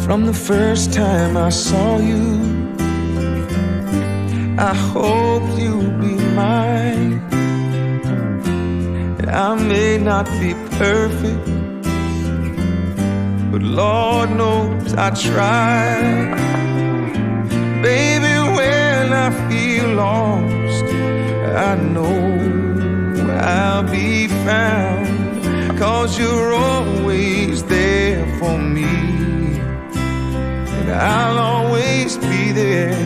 From the first time I saw you, I hope you'll be mine. And I may not be perfect, but Lord knows I try. Baby, when I feel lost, I know I'll be found, 'cause you're always there for me, and I'll always be there